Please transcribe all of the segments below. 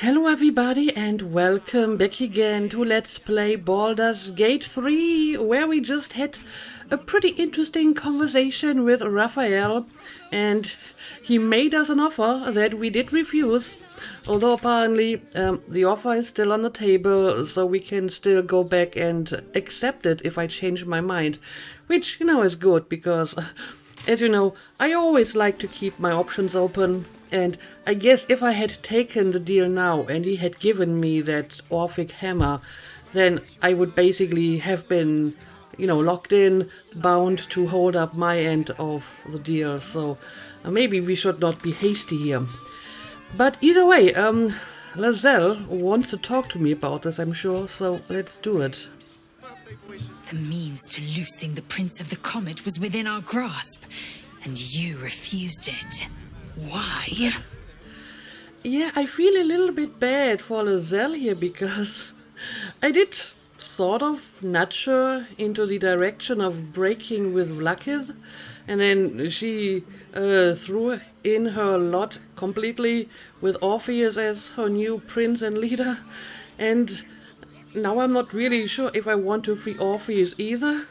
Hello everybody and welcome back again to Let's Play Baldur's Gate 3, where we just had a pretty interesting conversation with Raphael, and he made us an offer that we did refuse, although apparently the offer is still on the table, so we can still go back and accept it if I change my mind, which, is good because, as you know, I always like to keep my options open. And I guess if I had taken the deal now and he had given me that Orphic hammer, then I would basically have been, locked in, bound to hold up my end of the deal. So maybe we should not be hasty here. But either way, Lazelle wants to talk to me about this, I'm sure, so let's do it. The means to loosing the Prince of the Comet was within our grasp, and you refused it. Why? Yeah, I feel a little bit bad for Lazelle here because I did sort of nudge her into the direction of breaking with Vlakith, and then she threw in her lot completely with Orpheus as her new prince and leader, and now I'm not really sure if I want to free Orpheus either.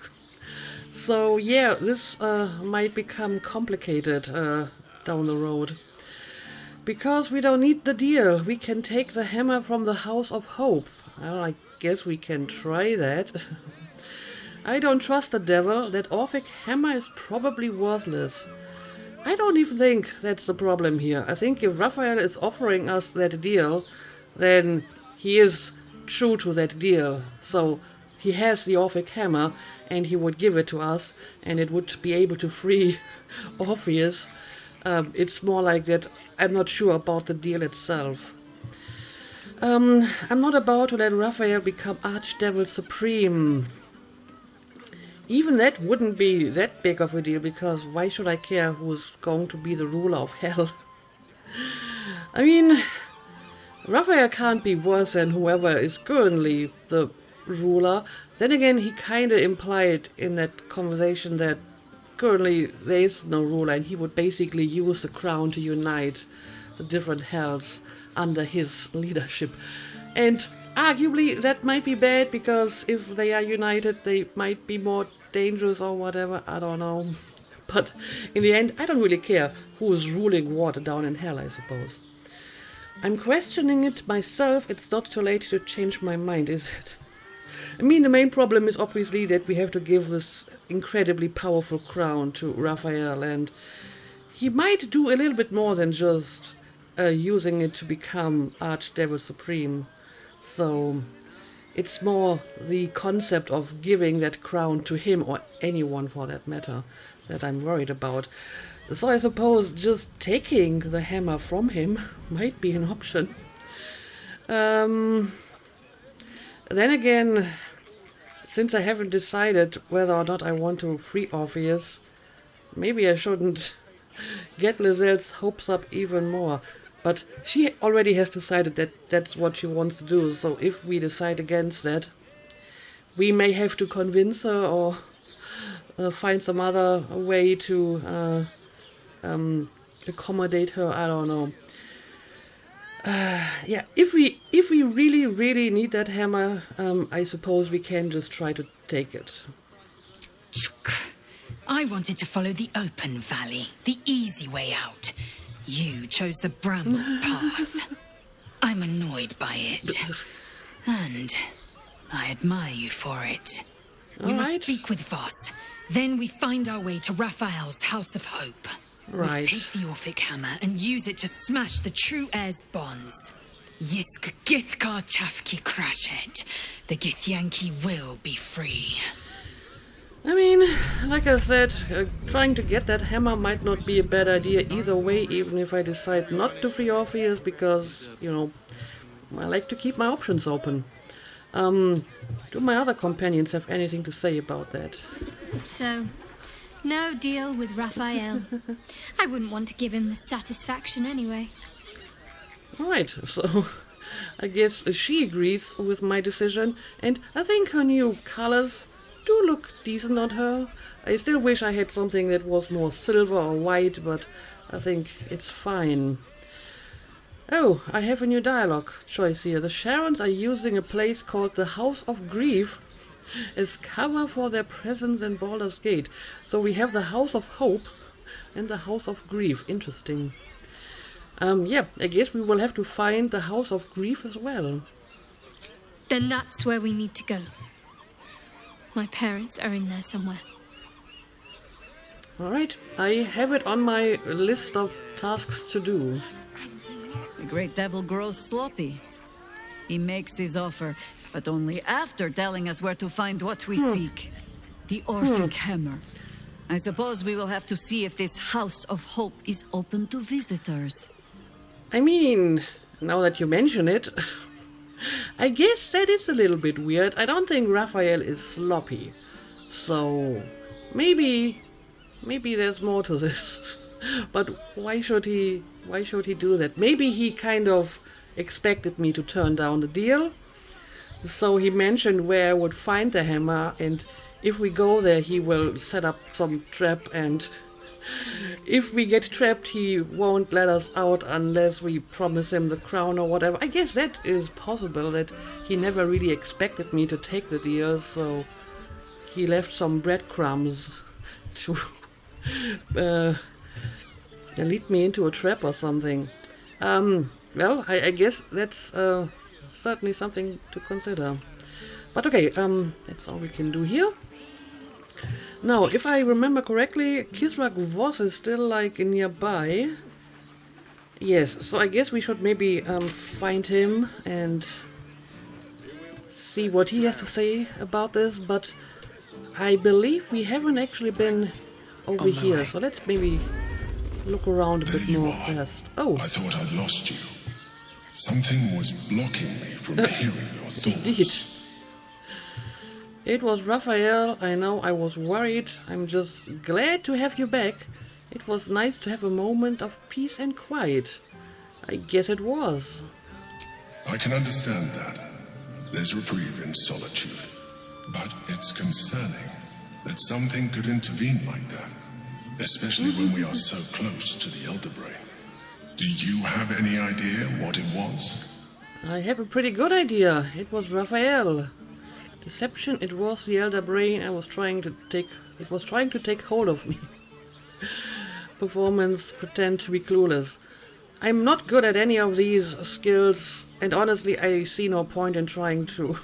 So yeah, this might become complicated down the road. Because we don't need the deal, we can take the hammer from the House of Hope. Well, I guess we can try that. I don't trust the devil. That Orphic hammer is probably worthless. I don't even think that's the problem here. I think if Raphael is offering us that deal, then he is true to that deal. So he has the Orphic hammer and he would give it to us and it would be able to free Orpheus. It's more like that I'm not sure about the deal itself. I'm not about to let Raphael become Archdevil Supreme. Even that wouldn't be that big of a deal, because why should I care who's going to be the ruler of hell? I mean, Raphael can't be worse than whoever is currently the ruler. Then again, he kind of implied in that conversation that currently there is no ruler, and he would basically use the crown to unite the different hells under his leadership. And arguably that might be bad, because if they are united they might be more dangerous or whatever, I don't know. But in the end I don't really care who is ruling what down in hell, I suppose. I'm questioning it myself. It's not too late to change my mind, is it? I mean, the main problem is obviously that we have to give this incredibly powerful crown to Raphael, and he might do a little bit more than just using it to become Archdevil Supreme. So it's more the concept of giving that crown to him, or anyone for that matter, that I'm worried about. So I suppose just taking the hammer from him might be an option. Then again, since I haven't decided whether or not I want to free Orpheus, maybe I shouldn't get Lazelle's hopes up even more. But she already has decided that that's what she wants to do, so if we decide against that, we may have to convince her or find some other way to accommodate her, I don't know. Yeah, if we really need that hammer, I suppose we can just try to take it. I wanted to follow the open valley, the easy way out. You chose the bramble path. I'm annoyed by it. And I admire you for it. We must speak with Voss. Then we find our way to Raphael's House of Hope. Right. We'll take the Orphic hammer and use it to smash the true heir's bonds. Yisk Githkar Tafki Crashet. The Githyanki will be free. I mean, like I said, trying to get that hammer might not be a bad idea either way, even if I decide not to free Orpheus, because, I like to keep my options open. Do my other companions have anything to say about that? So, no deal with Raphael. I wouldn't want to give him the satisfaction anyway. Right, so I guess she agrees with my decision, and I think her new colors do look decent on her. I still wish I had something that was more silver or white, but I think it's fine. Oh, I have a new dialogue choice here. The Sharons are using a place called the House of Grief as cover for their presence in Baldur's Gate. So we have the House of Hope and the House of Grief. Interesting. Yeah, I guess we will have to find the House of Grief as well. Then that's where we need to go. My parents are in there somewhere. Alright, I have it on my list of tasks to do. The great devil grows sloppy. He makes his offer, but only after telling us where to find what we seek. The Orphic Hammer. I suppose we will have to see if this House of Hope is open to visitors. I mean, now that you mention it, I guess that is a little bit weird. I don't think Raphael is sloppy. So, maybe there's more to this. But why should he do that? Maybe he kind of expected me to turn down the deal. So he mentioned where I would find the hammer, and if we go there he will set up some trap, and if we get trapped he won't let us out unless we promise him the crown or whatever. I guess that is possible, that he never really expected me to take the deal, so he left some breadcrumbs to lead me into a trap or something. Well, I guess that's certainly something to consider. But okay, that's all we can do here. Now, if I remember correctly, Kisrak Voss is still like nearby. Yes, so I guess we should maybe find him and see what he has to say about this, but I believe we haven't actually been over here, so let's maybe look around a bit more first. Oh, I thought I'd lost you. Something was blocking me from hearing your thoughts. indeed. It was Raphael. I know, I was worried. I'm just glad to have you back. It was nice to have a moment of peace and quiet. I guess it was. I can understand that. There's reprieve in solitude. But it's concerning that something could intervene like that. Especially when we are so close to the Elder Brain. Do you have any idea what it was? I have a pretty good idea. It was Raphael. Deception, it was the Elder Brain. It was trying to take hold of me. Performance, pretend to be clueless. I'm not good at any of these skills, and honestly I see no point in trying to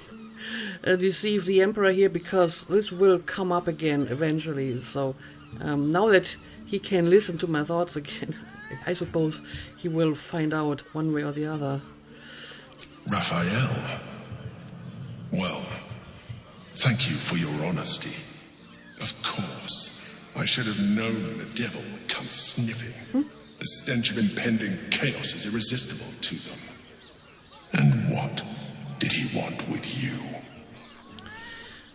deceive the Emperor here, because this will come up again eventually. So now that he can listen to my thoughts again, I suppose he will find out one way or the other. Raphael. Well, thank you for your honesty. Of course, I should have known the devil would come sniffing. The stench of impending chaos is irresistible to them. And what did he want with you?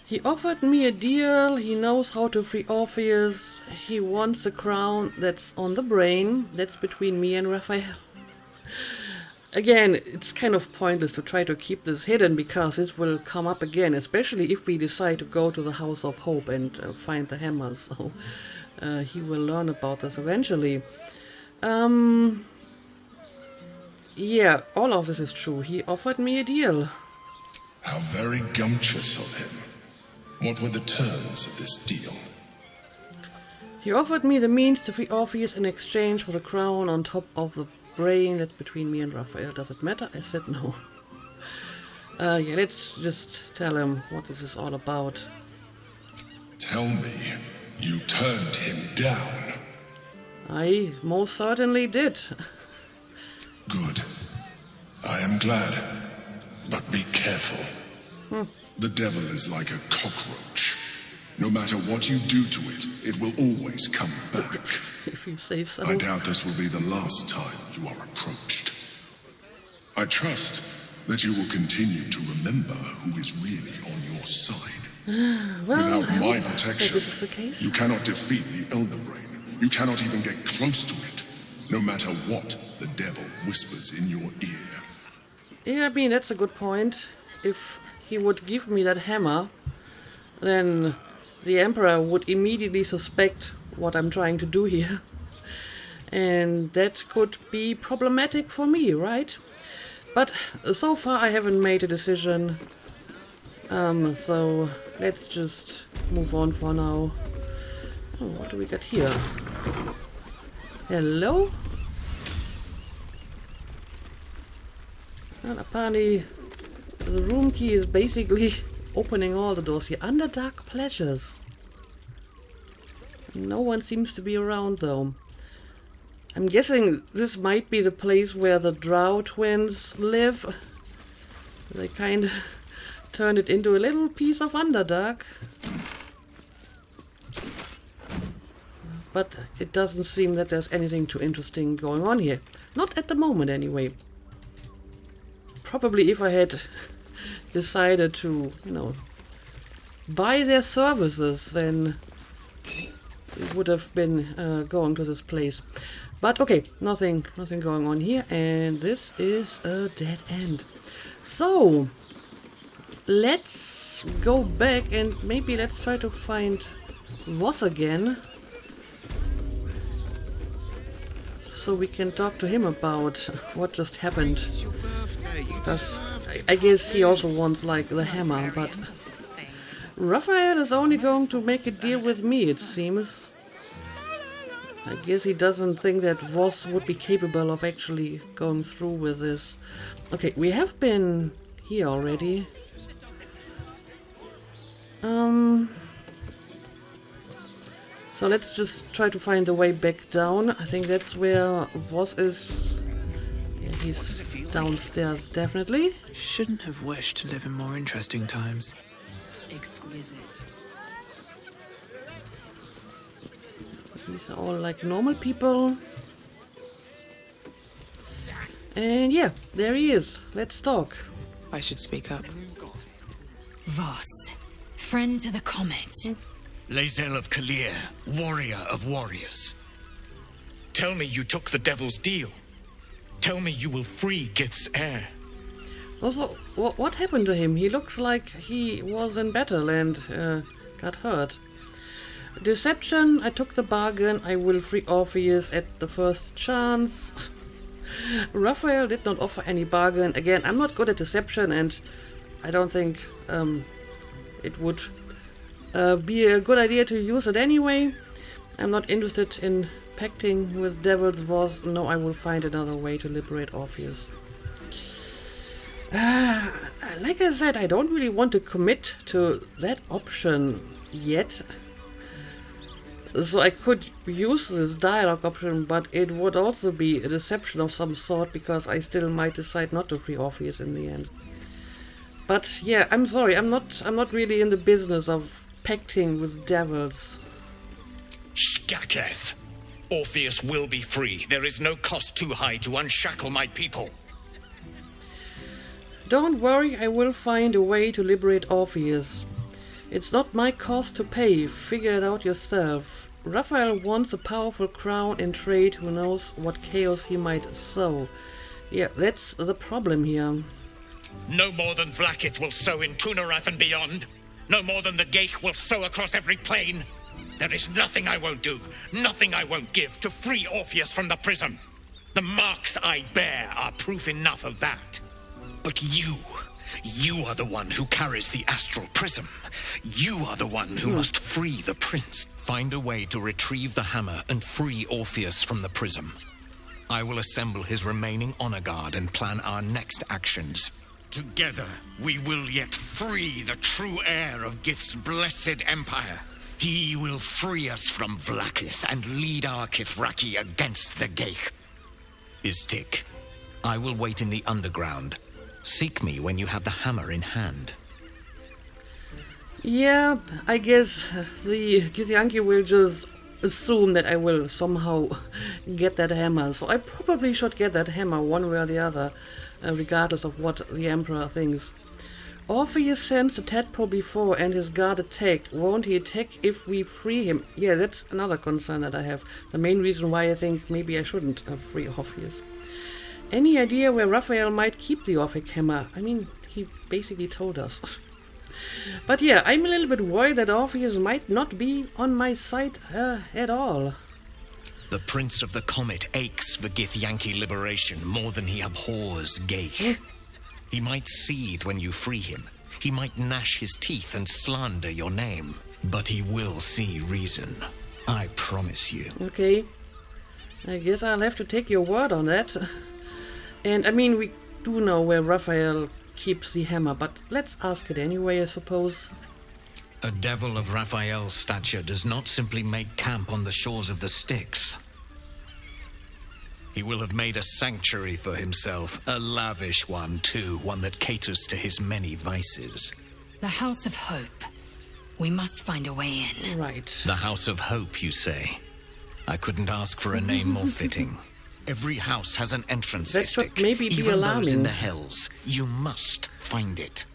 He offered me a deal. He knows how to free Orpheus. He wants the crown that's on the brain. That's between me and Raphael. Again, it's kind of pointless to try to keep this hidden, because this will come up again, especially if we decide to go to the House of Hope and find the hammer. So he will learn about this eventually. Yeah, all of this is true. He offered me a deal. How very gumptious of him. What were the terms of this deal? He offered me the means to free Orpheus in exchange for the crown on top of the brain that's between me and Raphael. Does it matter? I said no. Yeah, let's just tell him what this is all about. Tell me, you turned him down. I most certainly did. Good. I am glad. But be careful. The devil is like a cockroach. No matter what you do to it, it will always come back. If you say so. I doubt this will be the last time you are approached. I trust that you will continue to remember who is really on your side. Well, Without my protection, this is the case. you cannot defeat the Elder Brain. You cannot even get close to it, no matter what the devil whispers in your ear. Yeah, I mean, that's a good point. If he would give me that hammer, then the Emperor would immediately suspect what I'm trying to do here. And that could be problematic for me, right? But so far I haven't made a decision. So let's just move on for now. Oh, what do we got here? Hello? Well, apparently the room key is basically opening all the doors here. Underdark Pleasures. No one seems to be around though. I'm guessing this might be the place where the Drow twins live. They kind of turned it into a little piece of Underdark. But it doesn't seem that there's anything too interesting going on here. Not at the moment anyway. Probably if I had decided to, you know, buy their services, then it would have been going to this place. But okay, nothing going on here, and this is a dead end. So let's go back and maybe let's try to find Voss again, so we can talk to him about what just happened. Because I guess he also wants like the hammer, but Raphael is only going to make a deal with me, it seems. I guess he doesn't think that Voss would be capable of actually going through with this. Okay, we have been here already. So let's just try to find a way back down. I think that's where Voss is. Yeah, he's downstairs, definitely. Shouldn't have wished to live in more interesting times. Exquisite. These are all like normal people. And yeah, there he is. Let's talk. I should speak up. Voss, friend to the comet. Lae'zel of Kalir, warrior of warriors. Tell me you took the devil's deal. Tell me you will free Gith's heir. Also, what happened to him? He looks like he was in battle and got hurt. Deception, I took the bargain. I will free Orpheus at the first chance. Raphael did not offer any bargain. Again, I'm not good at deception, and I don't think it would be a good idea to use it anyway. I'm not interested in pacting with Devil's Voss. No, I will find another way to liberate Orpheus. Like I said, I don't really want to commit to that option yet. So I could use this dialogue option, but it would also be a deception of some sort, because I still might decide not to free Orpheus in the end. But yeah, I'm sorry, I'm not really in the business of pacting with devils. Shkaketh! Orpheus will be free. There is no cost too high to unshackle my people. Don't worry, I will find a way to liberate Orpheus. It's not my cost to pay, figure it out yourself. Raphael wants a powerful crown in trade. Who knows what chaos he might sow. Yeah, that's the problem here. No more than Vlaakith will sow in Tunarath and beyond. No more than the Geich will sow across every plain. There is nothing I won't do, nothing I won't give to free Orpheus from the prism. The marks I bear are proof enough of that. But you are the one who carries the astral prism. You are the one who must free the prince. Find a way to retrieve the hammer and free Orpheus from the prism. I will assemble his remaining honor guard and plan our next actions. Together, we will yet free the true heir of Gith's blessed empire. He will free us from Vlaakith and lead our Kithraki against the Geich. Istik, I will wait in the underground. Seek me when you have the hammer in hand. Yeah, I guess the Githyanki will just assume that I will somehow get that hammer. So I probably should get that hammer one way or the other, regardless of what the Emperor thinks. Orpheus sends the tadpole before and his guard attacked. Won't he attack if we free him? Yeah, that's another concern that I have. The main reason why I think maybe I shouldn't free Orpheus. Any idea where Raphael might keep the Orphic hammer? I mean, he basically told us. But yeah, I'm a little bit worried that Orpheus might not be on my side at all. The Prince of the Comet aches for Githyanki liberation more than he abhors Geich. He might seethe when you free him. He might gnash his teeth and slander your name. But he will see reason. I promise you. Okay. I guess I'll have to take your word on that. And I mean, we do know where Raphael keeps the hammer, but let's ask it anyway, I suppose. A devil of Raphael's stature does not simply make camp on the shores of the Styx. He will have made a sanctuary for himself, a lavish one too, one that caters to his many vices. The House of Hope. We must find a way in. Right. The House of Hope, you say? I couldn't ask for a name more fitting. Every house has an entrance That should mystic. maybe be Even those in alarming. the hells. You must find it.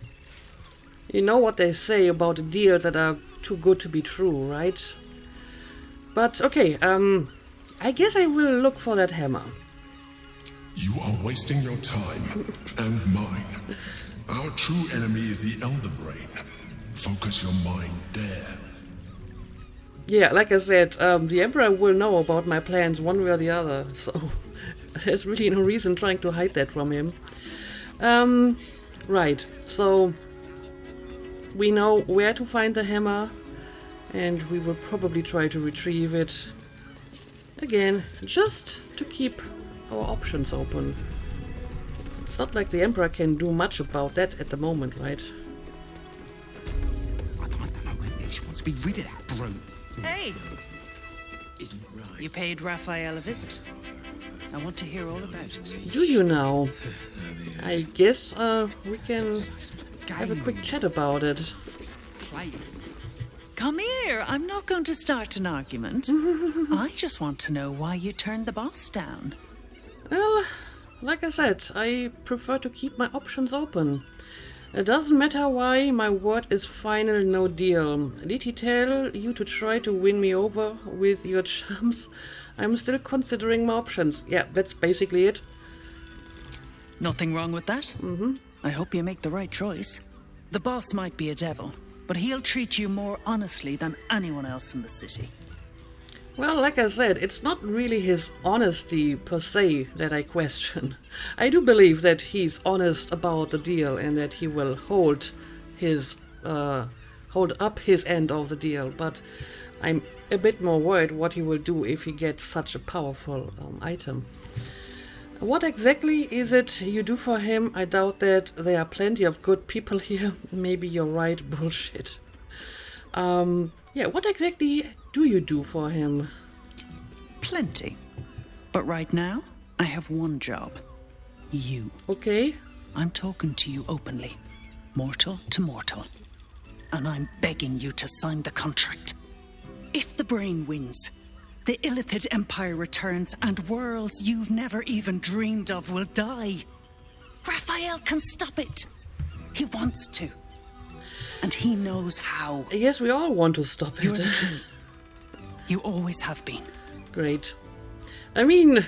You know what they say about the deals that are too good to be true, right? But okay, I guess I will look for that hammer. You are wasting your time and mine. Our true enemy is the Elder Brain. Focus your mind there. Yeah, like I said, the Emperor will know about my plans one way or the other, so there's really no reason trying to hide that from him. Right, so we know where to find the hammer, and we will probably try to retrieve it. Again, just to keep our options open. It's not like the Emperor can do much about that at the moment, right? I don't know when she wants to be rid of that brute. Hey, Isn't it right? you paid Raphael a visit. I want to hear all about it. Do you now? I guess we can have a quick chat about it. Playing. Come here. I'm not going to start an argument. I just want to know why you turned the boss down. Well, like I said, I prefer to keep my options open. It doesn't matter why, my word is final, no deal. Did he tell you to try to win me over with your charms? I'm still considering my options. Yeah, that's basically it. Nothing wrong with that? Mm-hmm. I hope you make the right choice. The boss might be a devil, but he'll treat you more honestly than anyone else in the city. Well, like I said, it's not really his honesty per se that I question. I do believe that he's honest about the deal and that he will hold up his end of the deal, but I'm a bit more worried what he will do if he gets such a powerful item. What exactly is it you do for him? I doubt that. There are plenty of good people here. Maybe you're right, bullshit. Yeah, what exactly do you do for him? Plenty. But right now, I have one job. You. Okay. I'm talking to you openly. Mortal to mortal. And I'm begging you to sign the contract. If the brain wins, the Illithid Empire returns and worlds you've never even dreamed of will die. Raphael can stop it. He wants to. And he knows how. Yes, we all want to stop You're it. the key. You always have been. Great. I mean,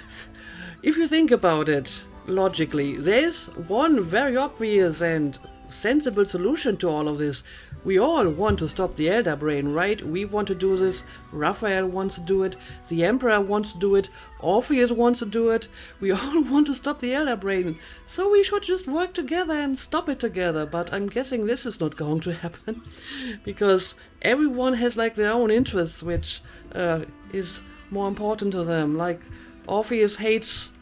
if you think about it logically, there's one very obvious and sensible solution to all of this. We all want to stop the Elder Brain, right? We want to do this. Raphael wants to do it. The Emperor wants to do it. Orpheus wants to do it. We all want to stop the Elder Brain. So we should just work together and stop it together. But I'm guessing this is not going to happen. Because everyone has like their own interests, which is more important to them. Like Orpheus hates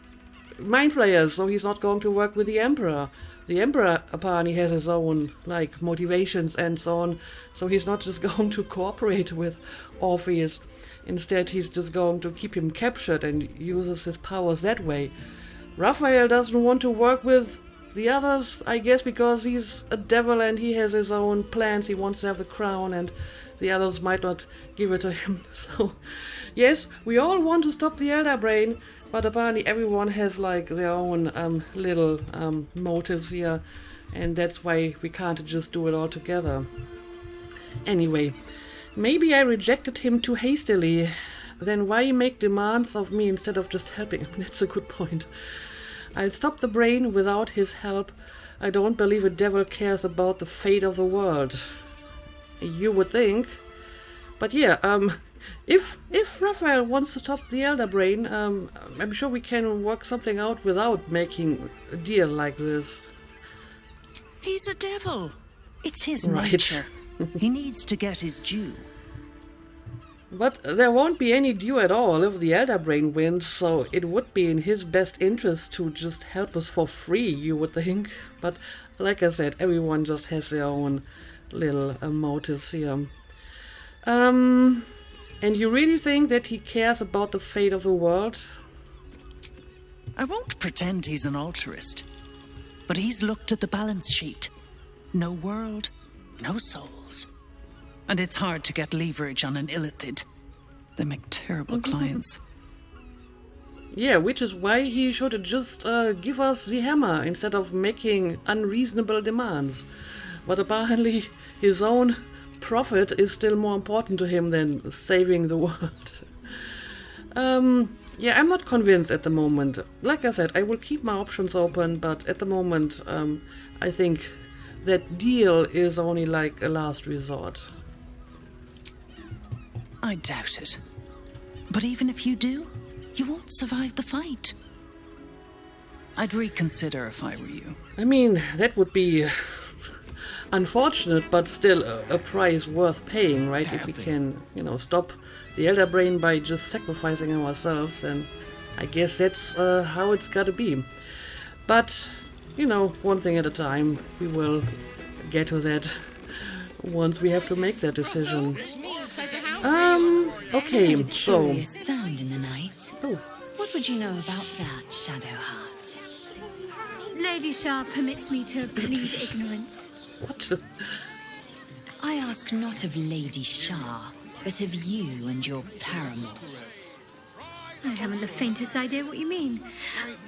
mind flayers, so he's not going to work with the Emperor. The Emperor apparently has his own, like, motivations and so on, so he's not just going to cooperate with Orpheus. Instead, he's just going to keep him captured and uses his powers that way. Raphael doesn't want to work with the others, I guess, because he's a devil and he has his own plans. He wants to have the crown and the others might not give it to him. So, yes, we all want to stop the Elder Brain, but apparently everyone has like their own little motives here, and that's why we can't just do it all together. Anyway, maybe I rejected him too hastily. Then why make demands of me instead of just helping him? That's a good point. I'll stop the brain without his help. I don't believe a devil cares about the fate of the world. You would think. But yeah, If Raphael wants to stop the Elder Brain, I'm sure we can work something out without making a deal like this. He's a devil. It's his Right. nature. He needs to get his due. But there won't be any due at all if the Elder Brain wins, so it would be in his best interest to just help us for free, you would think. But like I said, everyone just has their own little motives here. And you really think that he cares about the fate of the world? I won't pretend he's an altruist, but he's looked at the balance sheet. No world, no souls. And it's hard to get leverage on an illithid. They make terrible clients. Yeah, which is why he should just give us the hammer instead of making unreasonable demands. But apparently his own profit is still more important to him than saving the world. Yeah, I'm not convinced at the moment. Like I said, I will keep my options open, but at the moment, I think that deal is only like a last resort. I doubt it. But even if you do, you won't survive the fight. I'd reconsider if I were you. I mean, that would be unfortunate, but still a price worth paying, right? If we can, stop the Elder Brain by just sacrificing ourselves, and I guess that's how it's gotta be. But, one thing at a time. We will get to that once we have to make that decision. Okay, so... Curious sound in the night. Oh. What would you know about that, Shadowheart? Lady Shah permits me to plead ignorance. What? I ask not of Lady Shah, but of you and your paramour. I haven't the faintest idea what you mean.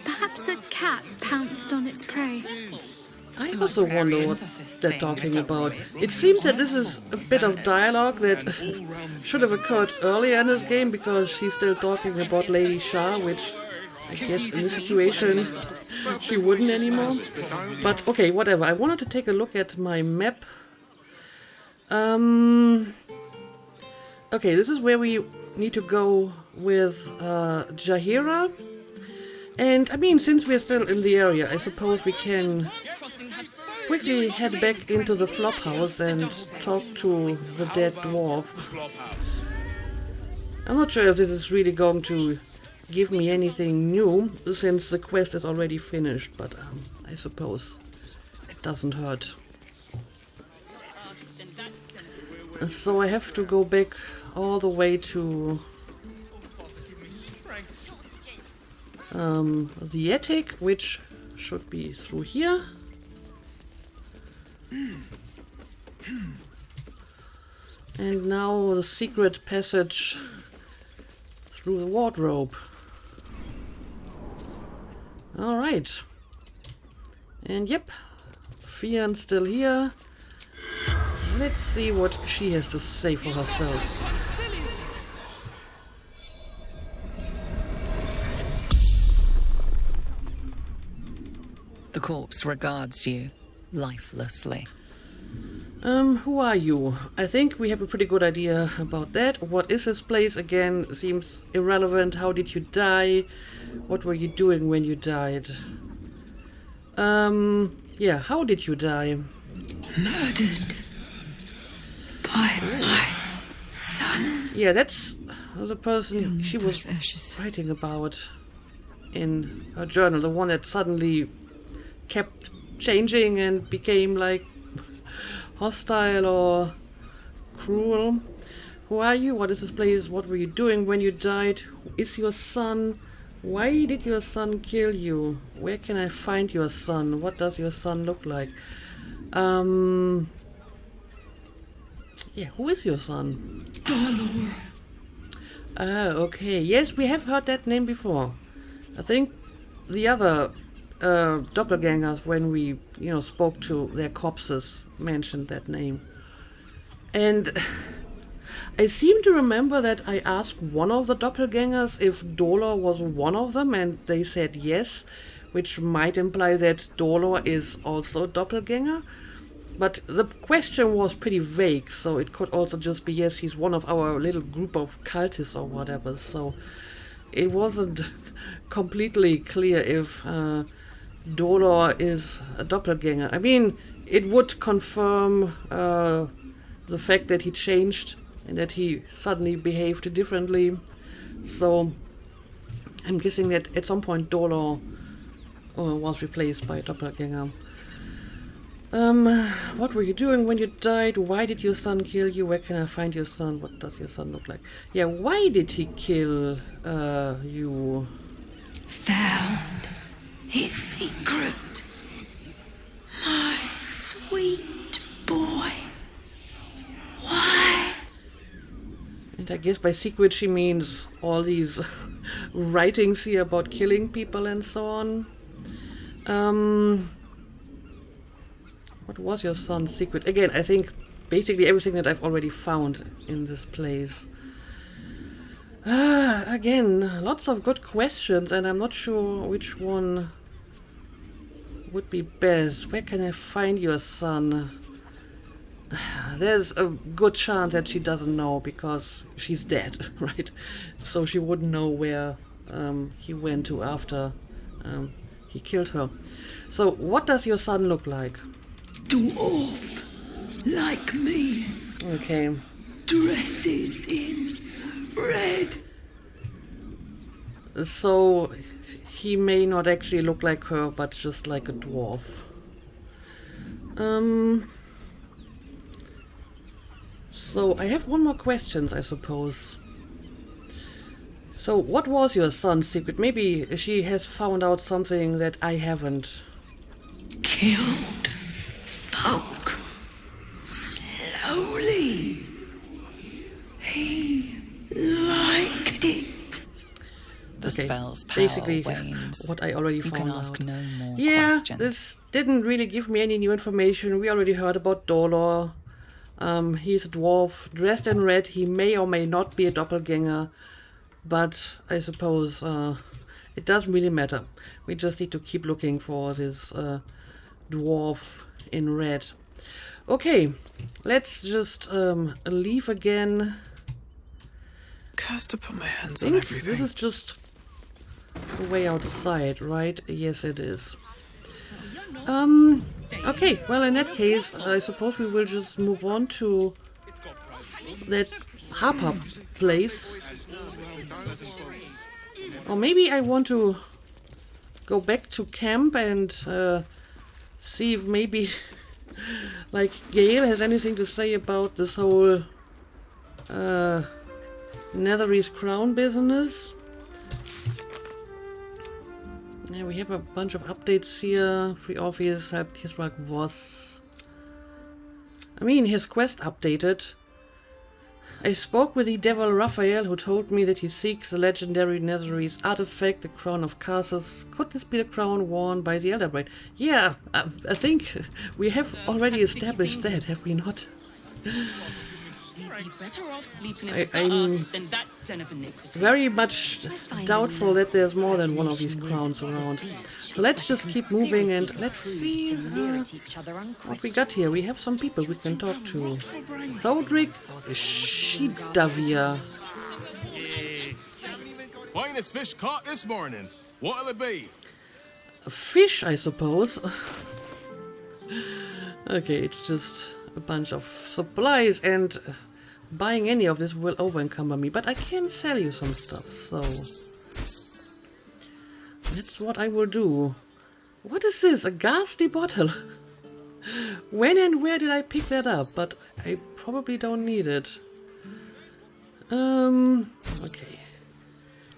Perhaps a cat pounced on its prey. I also wonder what they're talking about. It seems that this is a bit of dialogue that should have occurred earlier in this game, because she's still talking about Lady Shah, which I guess in this situation she wouldn't anymore. But okay, whatever. I wanted to take a look at my map. Okay, this is where we need to go with Jaheira. And I mean, since we're still in the area, I suppose we can quickly head back into the flop house and talk to the dead dwarf. I'm not sure if this is really going to give me anything new, since the quest is already finished, but I suppose it doesn't hurt. So I have to go back all the way to the attic, which should be through here. And now the secret passage through the wardrobe. Alright. And yep, Fion's still here. Let's see what she has to say for herself. The corpse regards you lifelessly. Who are you? I think we have a pretty good idea about that. What is this place again? Seems irrelevant. How did you die? What were you doing when you died? Yeah, how did you die? Murdered by my son. Yeah, that's the person she was writing about in her journal. The one that suddenly kept changing and became like hostile or cruel. Who are you? What is this place? What were you doing when you died? Who is your son? Why did your son kill you? Where can I find your son? What does your son look like? Yeah, who is your son? Baldur. Okay. Yes, we have heard that name before. I think the other doppelgangers, when we, spoke to their corpses, mentioned that name. And I seem to remember that I asked one of the doppelgangers if Dolor was one of them, and they said yes, which might imply that Dolor is also a doppelganger. But the question was pretty vague, so it could also just be, yes, he's one of our little group of cultists or whatever. So it wasn't completely clear if Dolor is a doppelganger. I mean, it would confirm the fact that he changed and that he suddenly behaved differently. So I'm guessing that at some point Dolor was replaced by a doppelganger. What were you doing when you died? Why did your son kill you? Where can I find your son? What does your son look like? Yeah, why did he kill you? Found his secret. My sweet boy. Why? And I guess by secret she means all these writings here about killing people and so on. What was your son's secret? Again, I think basically everything that I've already found in this place. Again, lots of good questions, and I'm not sure which one would be best. Where can I find your son? There's a good chance that she doesn't know because she's dead, right? So she wouldn't know where he went to after he killed her. So what does your son look like? Dwarf, like me. Okay. Dresses in red. So he may not actually look like her, but just like a dwarf. So I have one more question, I suppose. So what was your son's secret? Maybe she has found out something that I haven't. Killed folk. Slowly. He liked it. The spell's power basically wanes. What I already You found can out. ask no more Yeah, questions. this didn't really give me any new information. We already heard about Dolor. He's a dwarf, dressed in red. He may or may not be a doppelganger, but I suppose it doesn't really matter. We just need to keep looking for this dwarf in red. Okay, let's just leave again. Cursed to put my hands I on think everything. this is just the way outside, right? Yes, it is. Okay, well, in that case, I suppose we will just move on to that Harper place. Or maybe I want to go back to camp and see if maybe, like, Gale has anything to say about this whole Netherese crown business. Yeah, we have a bunch of updates here. Free Orpheus helped Kisrak Voss. I mean, his quest updated. I spoke with the devil Raphael, who told me that he seeks the legendary Netherese artifact, the Crown of Carsus. Could this be the crown worn by the Elder Braid? Yeah, I think we have already established that, have we not? I'm very much doubtful that there's more than one of these crowns around. So let's just keep moving and let's see what we got here. We have some people we can talk to. Thodrick Shidavia. Finest fish caught this morning. What'll it be? A fish, I suppose. Okay, it's just a bunch of supplies, and buying any of this will over-encumber me, but I can sell you some stuff, so that's what I will do. What is this? A ghastly bottle? When and where did I pick that up? But I probably don't need it. Okay.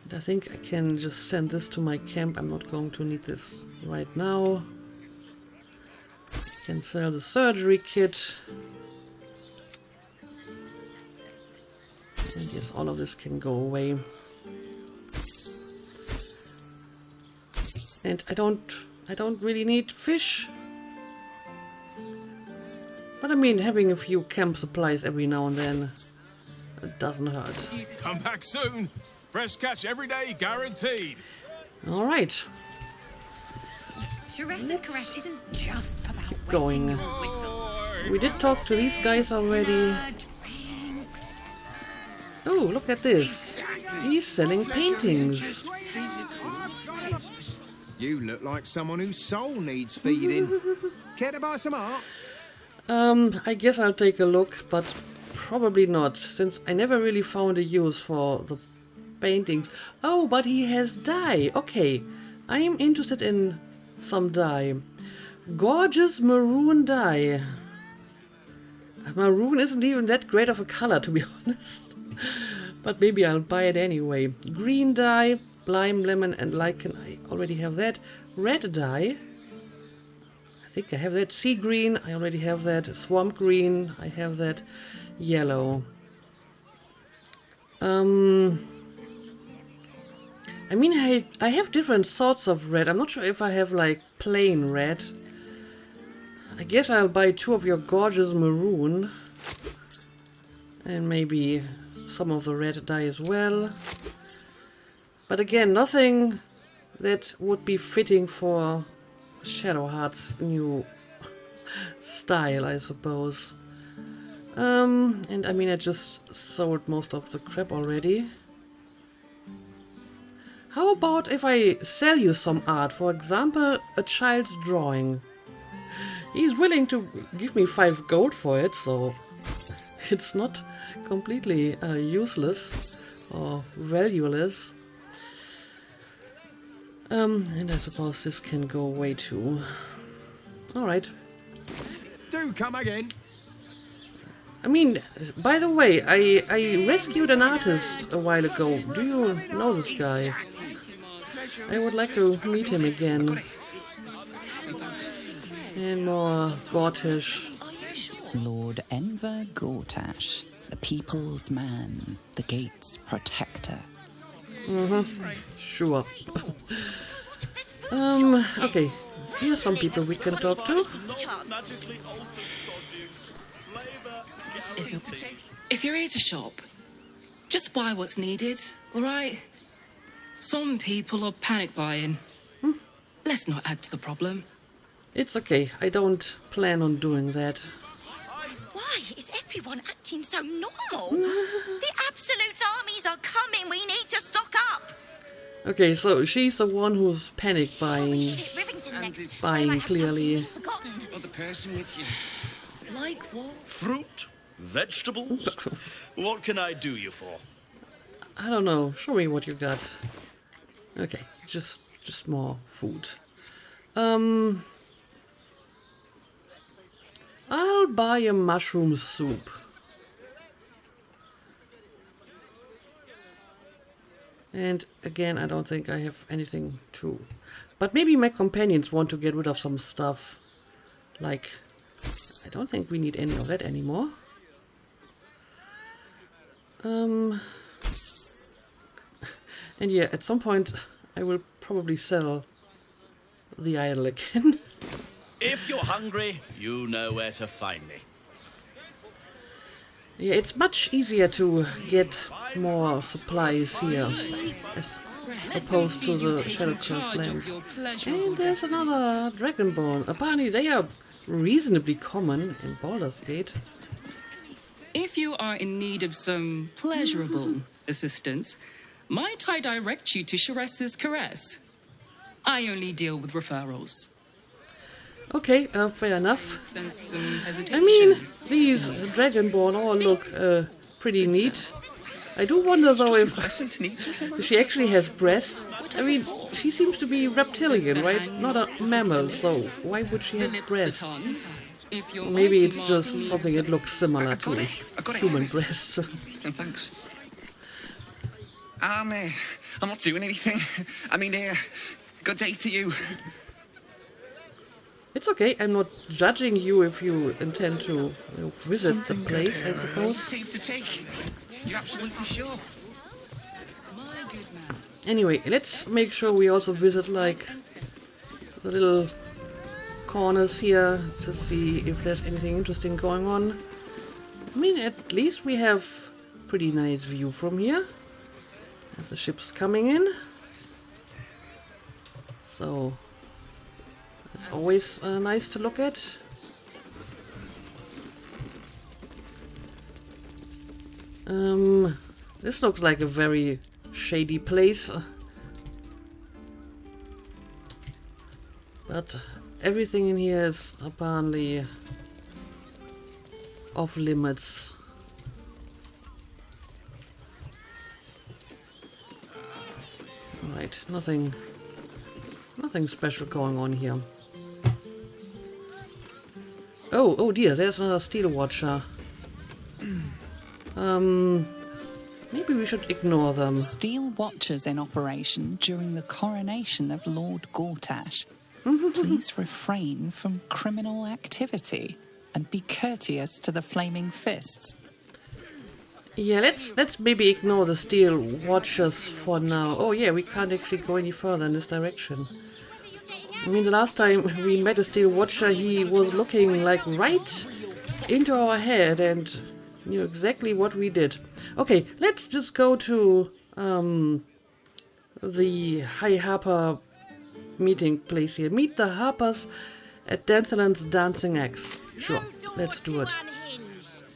And I think I can just send this to my camp. I'm not going to need this right now. Can sell the surgery kit. And yes, all of this can go away. And I don't really need fish. But I mean, having a few camp supplies every now and then, it doesn't hurt. Come back soon. Fresh catch every day, guaranteed. All right. Therese's caress isn't just about going. wetting your whistle. We did talk to these guys already. Oh, look at this. He's selling paintings. You look like someone whose soul needs feeding. Care to buy some art? I guess I'll take a look, but probably not, since I never really found a use for the paintings. Oh, but he has dye. Okay, I am interested in some dye. Gorgeous maroon dye. Maroon isn't even that great of a color, to be honest. But maybe I'll buy it anyway. Green dye, lime, lemon, and lichen. I already have that. Red dye. I think I have that. Sea green. I already have that. Swamp green. I have that. Yellow. I mean, I have different sorts of red. I'm not sure if I have like plain red. I guess I'll buy 2 of your gorgeous maroon. And maybe some of the red dye as well. But again, nothing that would be fitting for Shadowheart's new style, I suppose. And I mean, I just sold most of the crap already. How about if I sell you some art? For example, a child's drawing. He's willing to give me 5 gold for it, so it's not completely useless or valueless. And I suppose this can go away too. Alright. Do come again. I mean, by the way, I rescued an artist a while ago. Do you know this guy? I would like to meet him again. And more Gortish. Lord Enver Gortash, the people's man, the gate's protector. Sure. Okay. Here's some people we can talk to. If you're here to shop, just buy what's needed, alright? Some people are panic buying. Let's not add to the problem. It's okay. I don't plan on doing that. Why is everyone acting so normal? The Absolute armies are coming. We need to stock up. Okay, so she's the one who's panic buying. Buying, clearly. Or the person with you. Like what? Fruit? Vegetables? What can I do you for? I don't know. Show me what you got. Okay, just more food. I'll buy a mushroom soup. And again, I don't think I have anything to... But maybe my companions want to get rid of some stuff. Like, I don't think we need any of that anymore. And yeah, at some point I will probably sell the idol again. If you're hungry, you know where to find me. Yeah, it's much easier to get more supplies here as opposed to the Shadow Coast lands. And there's another Dragonborn. Apparently they are reasonably common in Baldur's Gate. If you are in need of some pleasurable assistance, might I direct you to Sharess's Caress? I only deal with referrals. Okay, fair enough. Sense some hesitation. I mean, these Dragonborn all look pretty neat. I do wonder though if she actually has breasts. I mean, she seems to be reptilian, right? Not a mammal, so why would she have breasts? Or maybe it's just something that looks similar to human breasts. Thanks. I'm not doing anything. I mean, good day to you. It's okay, I'm not judging you if you intend to visit the place, I suppose. Safe to take. You're absolutely sure. Anyway, let's make sure we also visit, like, the little corners here to see if there's anything interesting going on. I mean, at least we have pretty nice view from here. The ship's coming in. So... it's always nice to look at. This looks like a very shady place. But everything in here is apparently off limits. Right, nothing special going on here. Oh dear, there's another steel watcher. Maybe we should ignore them. Steel watchers in operation during the coronation of Lord Gortash. Please refrain from criminal activity and be courteous to the Flaming Fists. Yeah, let's maybe ignore the steel watchers for now. Oh yeah, we can't actually go any further in this direction. I mean, the last time we met a steel watcher, he was looking like right into our head and knew exactly what we did. Okay, let's just go to the High Harper meeting place here. Meet the Harpers at Danceland's Dancing Axe. Sure, let's do it.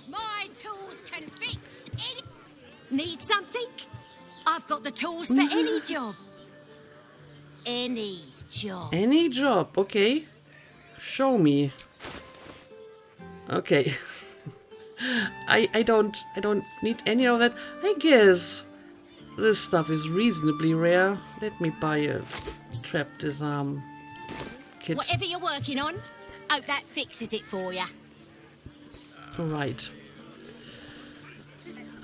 My tools can fix any... Need something? I've got the tools for any job. Any job. Any job, okay. Show me. Okay. I don't need any of that. I guess this stuff is reasonably rare. Let me buy a trap disarm kit. Whatever you're working on, hope that fixes it for you. Right.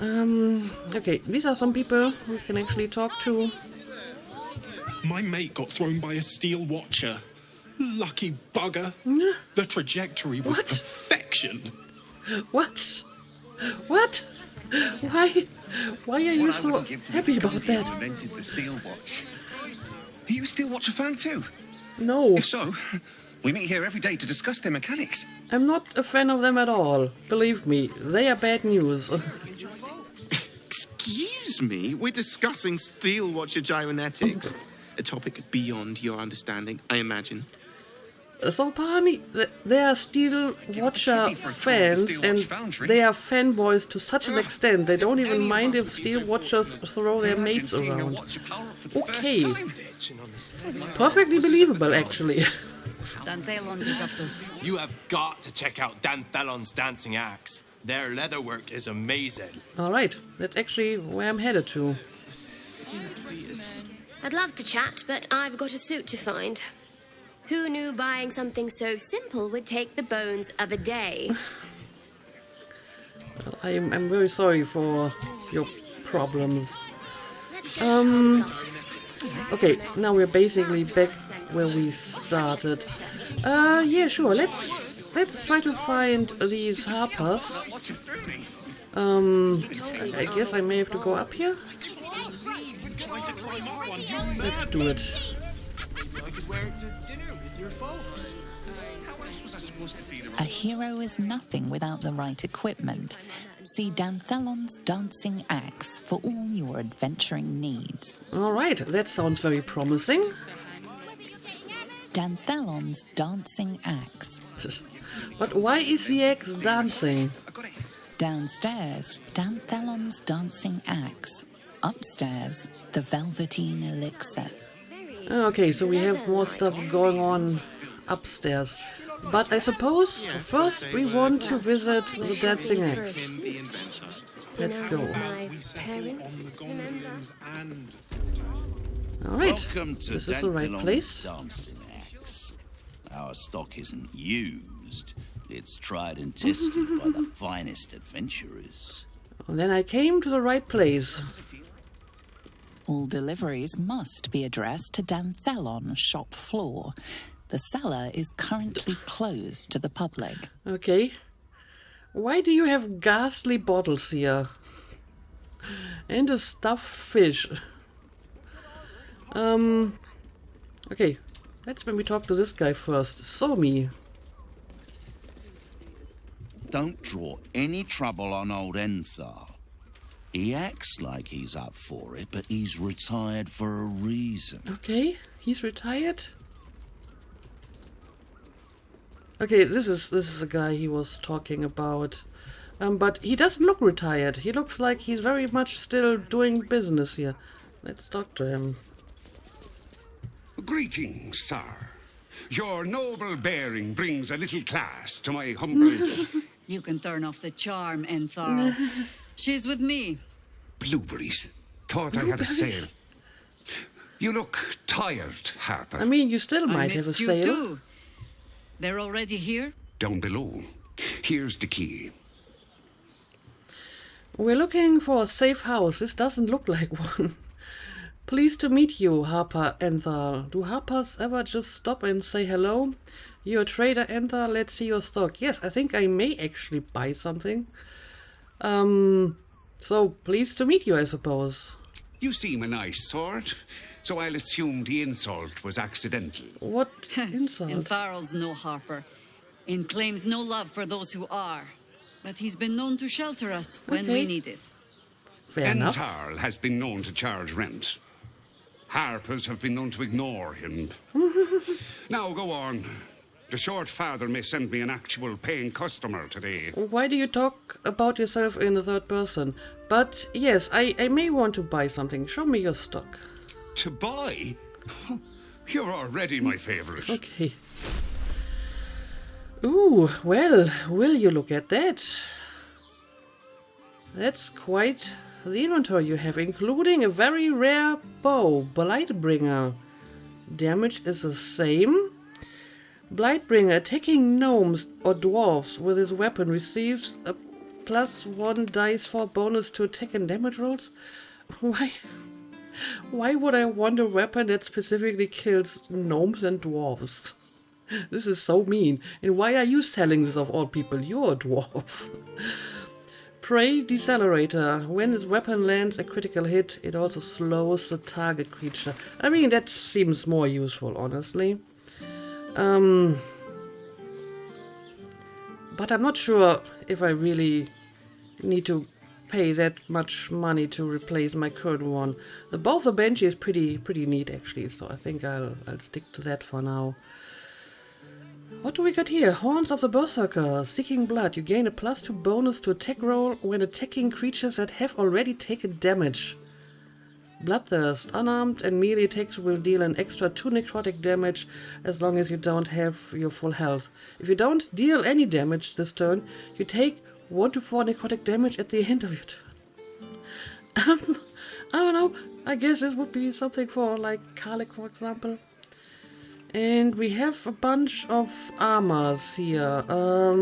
Okay, these are some people we can actually talk to. My mate got thrown by a steel watcher. Lucky bugger. The trajectory was perfection. What? What? Why are you so happy about that? Invented the steel watch. Are you a steel watcher fan too? No. If so, we meet here every day to discuss their mechanics. I'm not a fan of them at all. Believe me, they are bad news. Excuse me, we're discussing steel watcher gyromatics. A topic beyond your understanding, I imagine. So apparently they are steel watcher fans, and they are fanboys to such an extent they don't even mind if steel watchers throw their mates around. Okay. Perfectly believable, actually. You have got to check out Danthelon's Dancing Axe. Their leatherwork is amazing. Alright, that's actually where I'm headed to. I'd love to chat, but I've got a suit to find. Who knew buying something so simple would take the bones of a day? Well, I'm very sorry for your problems. Okay, now we're basically back where we started. Yeah, sure. Let's try to find these Harpers. I guess I may have to go up here. Let's do it. A hero is nothing without the right equipment. See Danthelon's Dancing Axe for all your adventuring needs. Alright, that sounds very promising. Danthelon's Dancing Axe. But why is the axe dancing? Downstairs, Danthelon's Dancing Axe. Upstairs, the Velveteen Elixir. Okay, so we have more stuff going on upstairs. But I suppose first we want to visit the Dancing Axe. Let's go. Alright, this is the right place. Dancing Axe. Our stock isn't used. It's tried and tested by the finest adventurers. And then I came to the right place. All deliveries must be addressed to Danthelon shop floor. The cellar is currently closed to the public. Okay. Why do you have ghastly bottles here? And a stuffed fish. Okay. Let's maybe talk to this guy first. Somi. Don't draw any trouble on old Enthal. He acts like he's up for it, but he's retired for a reason. Okay, he's retired. Okay, this is a guy he was talking about. But he doesn't look retired. He looks like he's very much still doing business here. Let's talk to him. Greetings, sir. Your noble bearing brings a little class to my humble... You can turn off the charm, Enthar. She's with me. Blueberries. Thought I had a sale. You look tired, Harper. I mean, you still might have a missed you sale. too. They're already here? Down below. Here's the key. We're looking for a safe house. This doesn't look like one. Pleased to meet you, Harper Enthal. Do Harpers ever just stop and say hello? You're a trader, Enthal. Let's see your stock. Yes, I think I may actually buy something. So, pleased to meet you, I suppose. You seem a nice sort, so I'll assume the insult was accidental. What insult? Entharl's no Harper, and claims no love for those who are. But he's been known to shelter us when we need it. Fair enough. Enthal has been known to charge rent. Harpers have been known to ignore him. Now go on. The short father may send me an actual paying customer today. Why do you talk about yourself in the third person? But yes, I may want to buy something. Show me your stock. To buy? You're already my favorite. Okay. Ooh, well, will you look at that? That's quite the inventory you have, including a very rare bow, Blightbringer. Damage is the same. Blightbringer, attacking gnomes or dwarves with his weapon, receives a +1 dice for bonus to attack and damage rolls. Why would I want a weapon that specifically kills gnomes and dwarves? This is so mean. And why are you selling this of all people? You're a dwarf. Prey Decelerator. When this weapon lands a critical hit, it also slows the target creature. I mean, that seems more useful, honestly. But I'm not sure if I really need to pay that much money to replace my current one. The bow of the Banshee is pretty neat, actually, so I think I'll stick to that for now. What do we got here? Horns of the Berserker. Seeking Blood. You gain a +2 bonus to attack roll when attacking creatures that have already taken damage. Bloodthirst. Unarmed and melee attacks will deal an extra 2 necrotic damage as long as you don't have your full health. If you don't deal any damage this turn, you take 1 to 4 necrotic damage at the end of your turn. I don't know. I guess this would be something for, like, Karlach, for example. And we have a bunch of armors here. I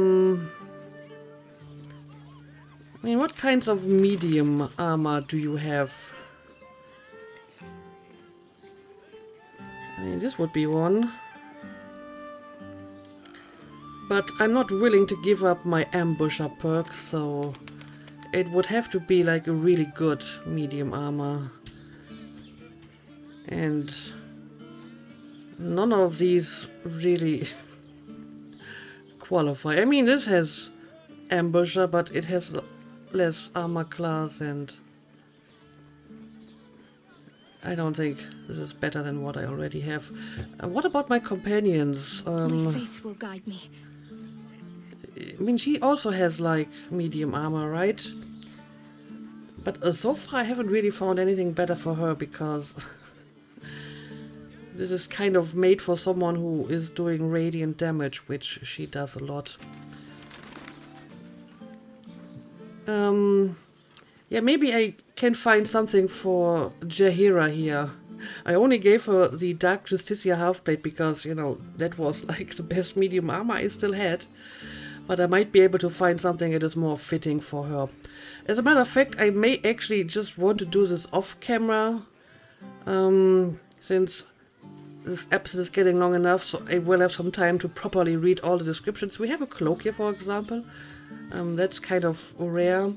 mean, what kinds of medium armor do you have? I mean, this would be one. But I'm not willing to give up my ambusher perk, so it would have to be like a really good medium armor. And none of these really qualify. I mean, this has ambusher, but it has less armor class, and I don't think this is better than what I already have. What about my companions? My faith will guide me. I mean, she also has, like, medium armor, right? But so far I haven't really found anything better for her, because this is kind of made for someone who is doing radiant damage, which she does a lot. Yeah, maybe I can find something for Jaheira here. I only gave her the Dark Justicia half-plate because, you know, that was like the best medium armor I still had. But I might be able to find something that is more fitting for her. As a matter of fact, I may actually just want to do this off-camera, since this episode is getting long enough, so I will have some time to properly read all the descriptions. We have a cloak here, for example. That's kind of rare.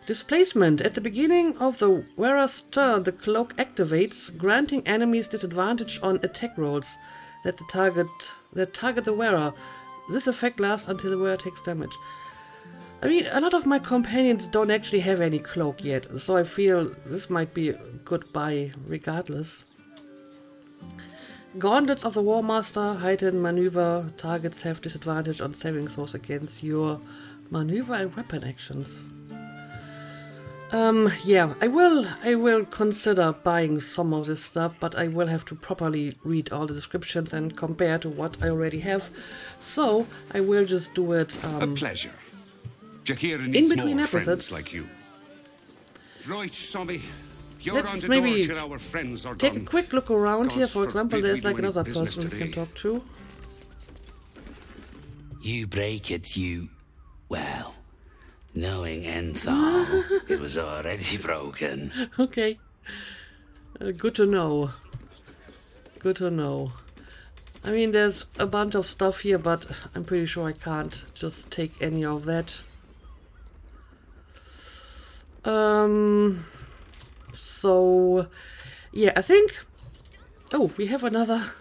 Displacement. At the beginning of the wearer's turn, the cloak activates, granting enemies disadvantage on attack rolls that target the wearer. This effect lasts until the wearer takes damage. I mean, a lot of my companions don't actually have any cloak yet, so I feel this might be a good buy regardless. Gauntlets of the War Master, heightened maneuver. Targets have disadvantage on saving throws against your Maneuver and weapon actions. Yeah, I will consider buying some of this stuff, but I will have to properly read all the descriptions and compare to what I already have. So I will just do it a pleasure. Jakira in needs between more episodes. friends like you. Right, Sommy. You're Let's on the maybe door till our friends are take done. a quick look around here. God For example, forbid there's we do like any another business person we can today. talk to. You break it, you... Well, knowing Enthal, it was already broken. Okay. Good to know. Good to know. I mean, there's a bunch of stuff here, but I'm pretty sure I can't just take any of that. So, yeah, I think... Oh, we have another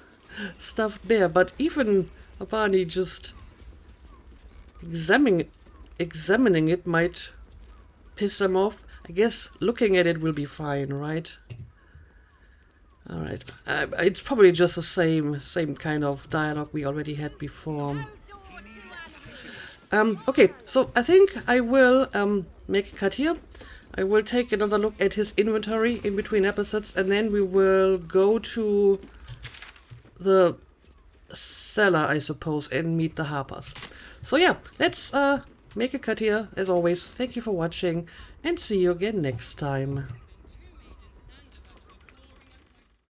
stuffed bear, but even Abani just examining it might piss them off. I guess looking at it will be fine, right? Alright, it's probably just the same kind of dialogue we already had before. Okay, so I think I will make a cut here. I will take another look at his inventory in between episodes, and then we will go to the cellar, I suppose, and meet the Harpers. So yeah, let's make a cut here. As always, thank you for watching, and see you again next time.